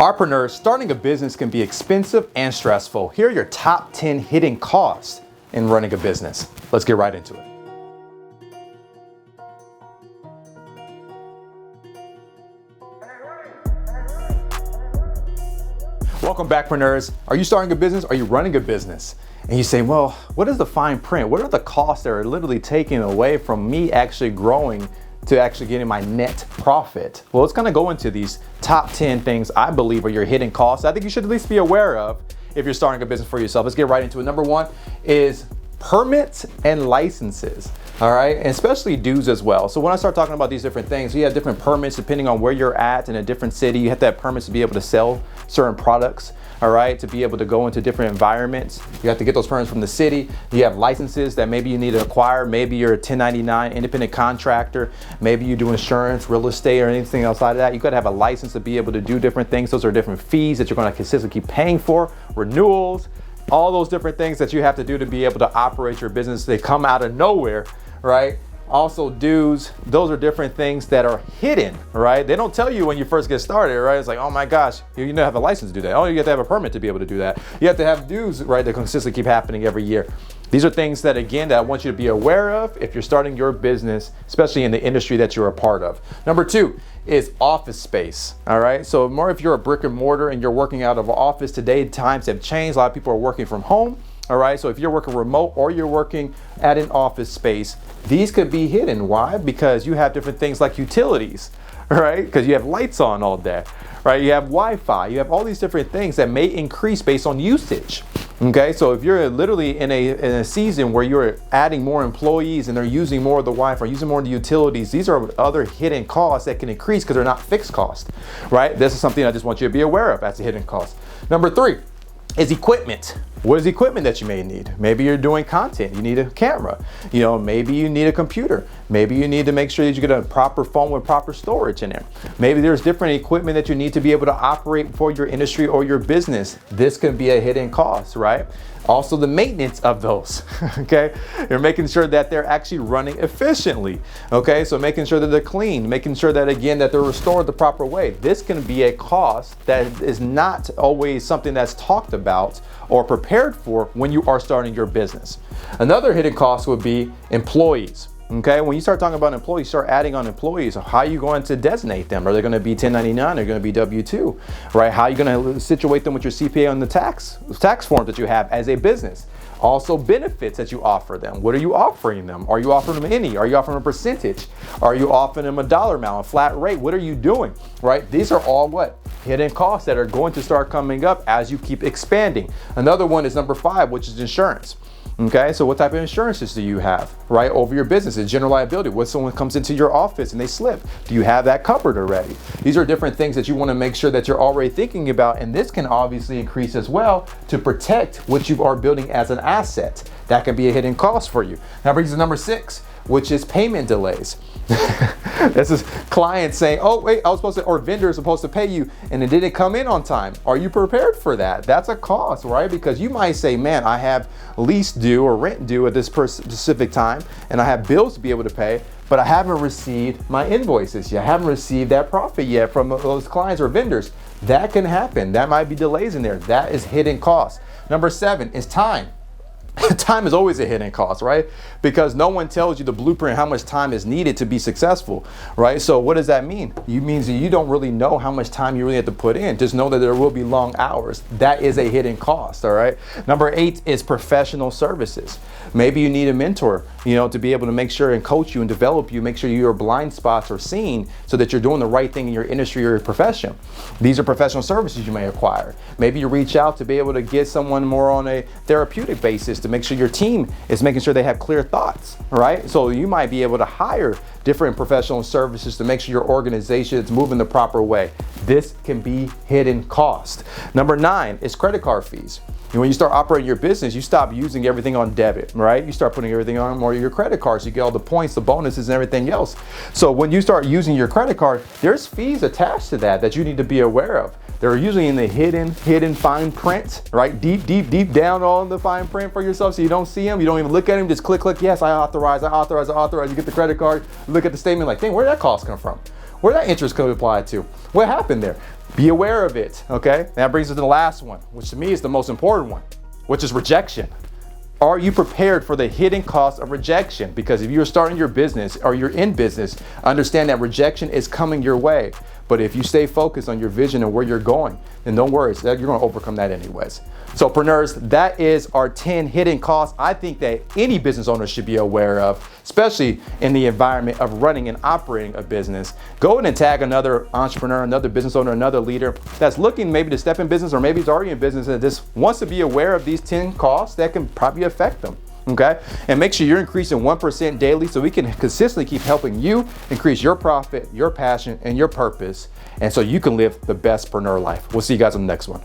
Preneurs, starting a business can be expensive and stressful. Here are your top 10 hidden costs in running a business. Let's get right into it. Welcome back, Preneurs. Are you starting a business? Are you running a business? And you say, well, what is the fine print? What are the costs that are literally taken away from me actually growing to actually getting my net profit? Well, let's kind of go into these top 10 things I believe are your hidden costs I think you should at least be aware of if you're starting a business for yourself. Let's get right into it. Number one is permits and licenses. All right, and especially dues as well. So when I start talking about these different things, you have different permits depending on where you're at in a different city. You have to have permits to be able to sell certain products. All right, to be able to go into different environments, you have to get those permits from the city. You have licenses that maybe you need to acquire. Maybe you're a 1099 independent contractor. Maybe you do insurance, real estate, or anything outside of that. You got to have a license to be able to do different things. Those are different fees that you're going to consistently keep paying for, renewals, all those different things that you have to do to be able to operate your business. They come out of nowhere, right? Also dues, those are different things that are hidden, right? They don't tell you when you first get started, right? It's like, oh my gosh, you don't have a license to do that. Oh, you have to have a permit to be able to do that. You have to have dues, right, that consistently keep happening every year. These are things that, again, that I want you to be aware of if you're starting your business, especially in the industry that you're a part of. Number two is office space, all right? So more if you're a brick and mortar and you're working out of an office today, times have changed. A lot of people are working from home. All right, so if you're working remote or you're working at an office space, these could be hidden. Why? Because you have different things like utilities, right? Because you have lights on all day, right? You have Wi-Fi, you have all these different things that may increase based on usage. Okay, so if you're literally in a season where you're adding more employees and they're using more of the Wi-Fi, using more of the utilities, these are other hidden costs that can increase because they're not fixed costs, right? This is something I just want you to be aware of as a hidden cost. Number three is equipment. What is equipment that you may need? Maybe you're doing content, you need a camera. You know, maybe you need a computer. Maybe you need to make sure that you get a proper phone with proper storage in there. Maybe there's different equipment that you need to be able to operate for your industry or your business. This can be a hidden cost, right? Also the maintenance of those, okay? You're making sure that they're actually running efficiently, okay? So making sure that they're clean, making sure that, again, that they're restored the proper way. This can be a cost that is not always something that's talked about or prepared for when you are starting your business. Another hidden cost would be employees. Okay, when you start talking about employees, start adding on employees. How are you going to designate them? Are they going to be 1099? Are they going to be W-2? Right? How are you going to situate them with your CPA on the tax forms that you have as a business? Also benefits that you offer them. What are you offering them? Are you offering them any? Are you offering them a percentage? Are you offering them a dollar amount, a flat rate? What are you doing? Right? These are all what? Hidden costs that are going to start coming up as you keep expanding. Another one is number 5, which is insurance. Okay, so what type of insurances do you have, right, over your business? It's general liability. What if someone comes into your office and they slip? Do you have that covered already? These are different things that you want to make sure that you're already thinking about, and this can obviously increase as well to protect what you are building as an asset. That can be a hidden cost for you. Now brings us to number 6, which is payment delays. This is clients saying, oh wait, or vendors supposed to pay you and it didn't come in on time. Are you prepared for that? That's a cost, right? Because you might say, man, I have lease due or rent due at this specific time and I have bills to be able to pay, but I haven't received my invoices yet. I haven't received that profit yet from those clients or vendors. That can happen. That might be delays in there. That is hidden cost. Number 7 is time. Time is always a hidden cost, right? Because no one tells you the blueprint, how much time is needed to be successful, right? So what does that mean? It means that you don't really know how much time you really have to put in. Just know that there will be long hours. That is a hidden cost, all right? Number 8 is professional services. Maybe you need a mentor, you know, to be able to make sure and coach you and develop you, make sure your blind spots are seen so that you're doing the right thing in your industry or your profession. These are professional services you may acquire. Maybe you reach out to be able to get someone more on a therapeutic basis to make sure your team is making sure they have clear thoughts, right? So you might be able to hire different professional services to make sure your organization is moving the proper way. This can be hidden cost. Number 9 is credit card fees. And when you start operating your business, you stop using everything on debit, right? You start putting everything on more of your credit cards. You get all the points, the bonuses, and everything else. So when you start using your credit card, there's fees attached to that you need to be aware of. They're usually in the hidden fine print, right? Deep down on the fine print for yourself, so you don't see them. You don't even look at them. Just click. Yes, I authorize. You get the credit card. Look at the statement like, dang, where did that cost come from? Where did that interest code apply to? What happened there? Be aware of it, okay? That brings us to the last one, which to me is the most important one, which is rejection. Are you prepared for the hidden cost of rejection? Because if you're starting your business or you're in business, understand that rejection is coming your way. But if you stay focused on your vision and where you're going, then don't worry, you're going to overcome that anyways. So Preneurs, that is our 10 hidden costs I think that any business owner should be aware of, especially in the environment of running and operating a business. Go in and tag another entrepreneur, another business owner, another leader that's looking maybe to step in business, or maybe he's already in business and just wants to be aware of these 10 costs that can probably affect them. Okay, and make sure you're increasing 1% daily so we can consistently keep helping you increase your profit, your passion, and your purpose, and so you can live the best Preneur life. We'll see you guys on the next one.